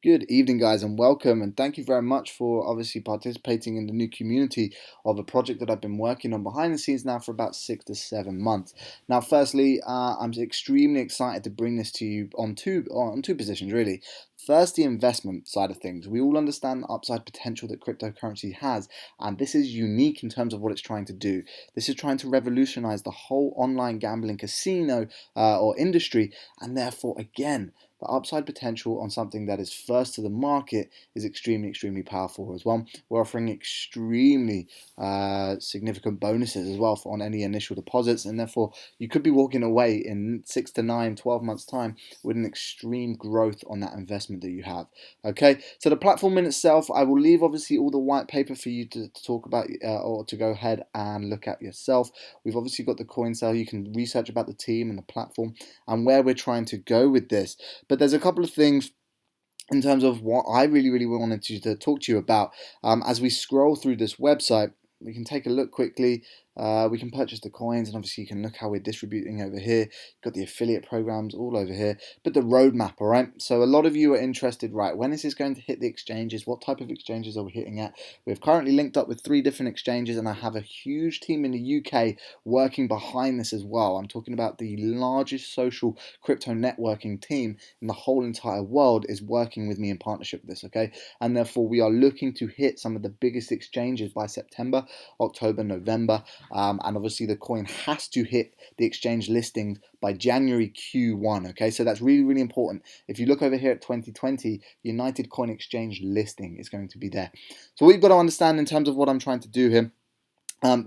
Good evening, guys, and welcome. And thank you very much for obviously participating in the new community of a project that I've been working on behind the scenes now for about 6 to 7 months. Now, firstly, I'm extremely excited to bring this to you on two positions, really. First, the investment side of things. We all understand the upside potential that cryptocurrency has, and this is unique in terms of what it's trying to do. This is trying to revolutionize the whole online gambling casino or industry, and therefore, again, the upside potential on something that is first to the market is extremely powerful as well. We're offering extremely significant bonuses as well on any initial deposits, and therefore you could be walking away in 6 to 9, 12 months time with an extreme growth on that investment that you have. Okay, so the platform in itself, I will leave obviously all the white paper for you to talk about or to go ahead and look at yourself. We've obviously got the coin sale. You can research about the team and the platform and where we're trying to go with this. But there's a couple of things in terms of what I really wanted to talk to you about. As we scroll through this website, we can take a look quickly. We can purchase the coins, and obviously you can look how we're distributing over here. You've got the affiliate programs all over here, but the roadmap, all right? So a lot of you are interested, right, when is this going to hit the exchanges? What type of exchanges are we hitting at? We've currently linked up with 3 different exchanges, and I have a huge team in the UK working behind this as well. I'm talking about the largest social crypto networking team in the whole entire world is working with me in partnership with this, okay? And therefore we are looking to hit some of the biggest exchanges by September, October, November. And obviously the coin has to hit the exchange listings by January Q1. Okay, so that's really important. If you look over here at 2020, United Coin Exchange listing is going to be there. So what you've got to understand in terms of what I'm trying to do here.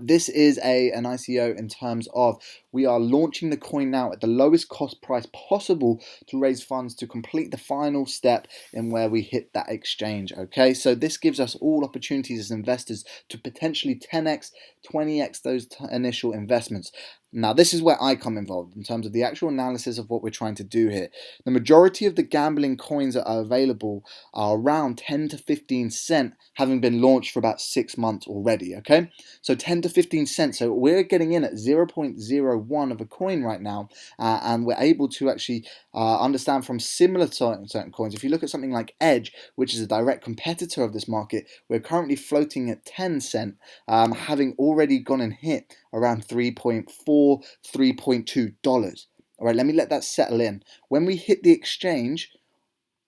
This is an ICO in terms of we are launching the coin now at the lowest cost price possible to raise funds to complete the final step in where we hit that exchange. Okay, so this gives us all opportunities as investors to potentially 10x, 20x those initial investments. Now, this is where I come involved in terms of the actual analysis of what we're trying to do here. The majority of the gambling coins that are available are around 10 to 15 cent, having been launched for about 6 months already, okay? So 10 to 15 cents. So we're getting in at 0.01 of a coin right now, and we're able to actually understand from similar certain coins. If you look at something like Edge, which is a direct competitor of this market, we're currently floating at 10 cent, having already gone and hit around 3.4, $3.2. All right, let me let that settle in. When we hit the exchange,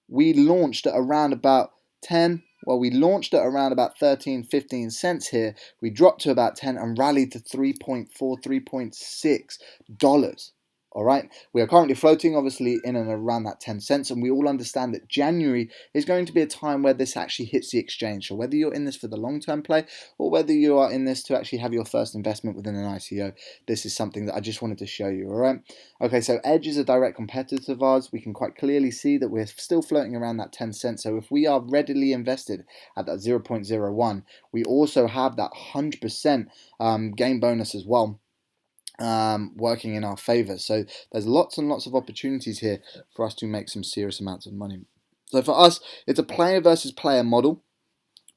we launched at around about 10. Well, we launched at around about 13, 15 cents here. We dropped to about 10 and rallied to 3.4, $3.6. All right, we are currently floating obviously in and around that 10 cents, and we all understand that January is going to be a time where this actually hits the exchange. So whether you're in this for the long-term play or whether you are in this to actually have your first investment within an ICO, this is something that I just wanted to show you. All right, okay, so Edge is a direct competitor of ours. We can quite clearly see that we're still floating around that 10 cents. So if we are readily invested at that 0.01, we also have that 100% game bonus as well, working in our favor. So there's lots and lots of opportunities here for us to make some serious amounts of money. So for us, it's a player versus player model,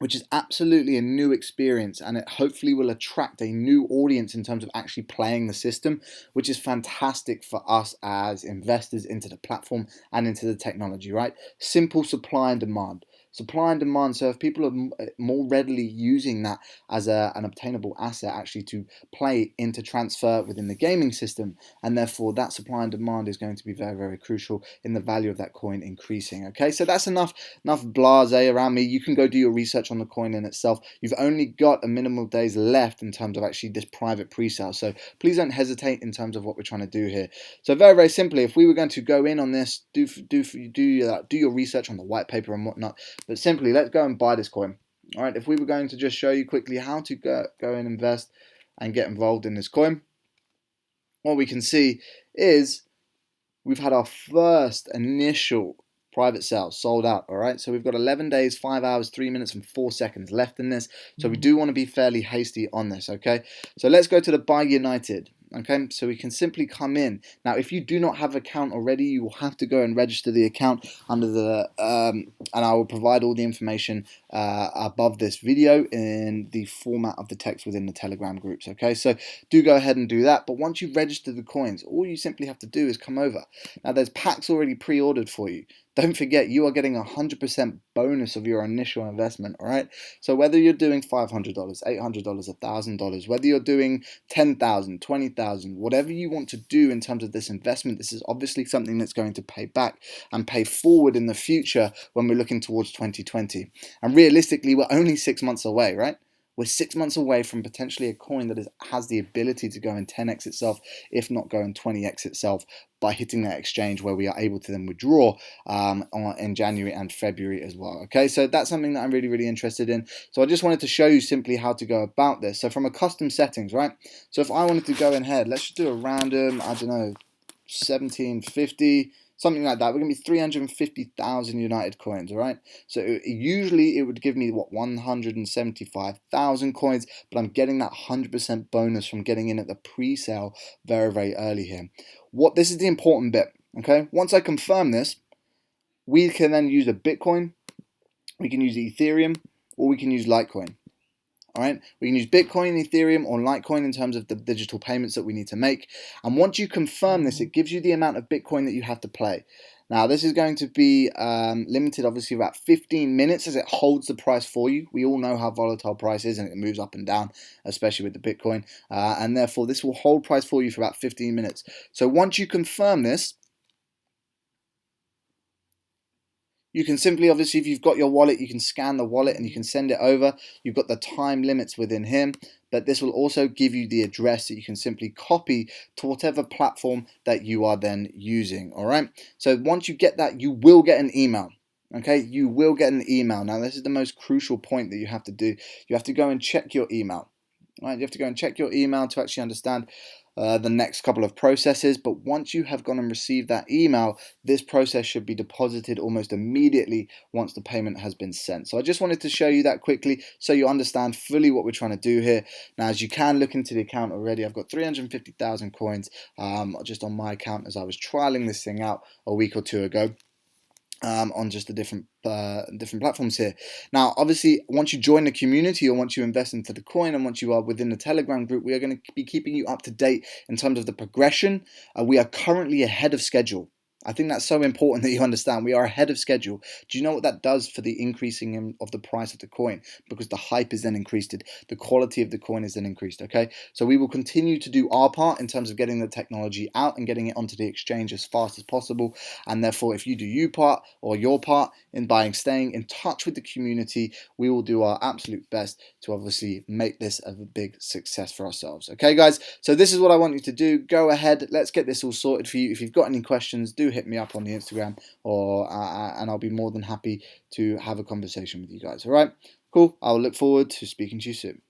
which is absolutely a new experience, and it hopefully will attract a new audience in terms of actually playing the system, which is fantastic for us as investors into the platform and into the technology, right? Simple supply and demand. Supply and demand. So if people are more readily using that as an obtainable asset actually to play into transfer within the gaming system, and therefore that supply and demand is going to be very crucial in the value of that coin increasing. Okay, so that's enough blase around me. You can go do your research on the coin in itself. You've only got a minimal days left in terms of actually this private pre-sale, so please don't hesitate in terms of what we're trying to do here. So very simply, if we were going to go in on this, do your research on the white paper and whatnot. But simply, let's go and buy this coin. All right, if we were going to just show you quickly how to go and invest and get involved in this coin, what we can see is we've had our first initial private sale sold out. All right, so we've got 11 days, 5 hours, 3 minutes and 4 seconds left in this, so we do want to be fairly hasty on this. Okay, so let's go to the YOUnited. Okay, so we can simply come in. Now, if you do not have an account already, you will have to go and register the account under the and I will provide all the information above this video in the format of the text within the Telegram groups. Okay, so do go ahead and do that. But once you've registered the coins, all you simply have to do is come over. Now, there's packs already pre-ordered for you. don't forget you are getting 100% bonus of your initial investment, all right? So whether you're doing $500, $800, $1,000, whether you're doing 10,000, 20,000, whatever you want to do in terms of this investment, this is obviously something that's going to pay back and pay forward in the future when we're looking towards 2020. And realistically, we're only 6 months away, right? We're 6 months away from potentially a coin that has the ability to go and 10x itself, if not go and 20x itself, by hitting that exchange where we are able to then withdraw in January and February as well. Okay, so that's something that I'm really, really interested in. So I just wanted to show you simply how to go about this. So from a custom settings, right? So if I wanted to go ahead, let's just do a random, I don't know, 1750, something like that. We're going to be 350,000 United coins, all right? So usually it would give me, what, 175,000 coins, but I'm getting that 100% bonus from getting in at the pre-sale very, very early here. This is the important bit, okay? Once I confirm this, we can then use a Bitcoin, we can use Ethereum, or we can use Litecoin. All right, we can use Bitcoin, Ethereum, or Litecoin in terms of the digital payments that we need to make. And once you confirm this, it gives you the amount of Bitcoin that you have to play. Now, this is going to be limited, obviously, about 15 minutes as it holds the price for you. We all know how volatile price is, and it moves up and down, especially with the Bitcoin. And therefore, this will hold price for you for about 15 minutes. So once you confirm this, you can simply, obviously, if you've got your wallet, you can scan the wallet and you can send it over. You've got the time limits within here, but this will also give you the address that you can simply copy to whatever platform that you are then using, all right? So once you get that, you will get an email. Okay, you will get an email. Now, this is the most crucial point that you have to do. You have to go and check your email. Right, you have to go and check your email to actually understand the next couple of processes. But once you have gone and received that email, this process should be deposited almost immediately once the payment has been sent. So I just wanted to show you that quickly so you understand fully what we're trying to do here. Now, as you can look into the account already, I've got 350,000 coins just on my account as I was trialing this thing out a week or two ago. On just the different platforms here. Now, obviously, once you join the community or once you invest into the coin and once you are within the Telegram group, we are going to be keeping you up to date in terms of the progression. We are currently ahead of schedule. I think that's so important that you understand. We are ahead of schedule. Do you know what that does for the increasing of the price of the coin? Because the hype is then increased, the quality of the coin is then increased, okay? So we will continue to do our part in terms of getting the technology out and getting it onto the exchange as fast as possible. And therefore, if you do your part in staying in touch with the community, we will do our absolute best to obviously make this a big success for ourselves. Okay, guys? So this is what I want you to do. Go ahead. Let's get this all sorted for you. If you've got any questions, do hit me up on the Instagram, and I'll be more than happy to have a conversation with you guys. All right, cool. I'll look forward to speaking to you soon.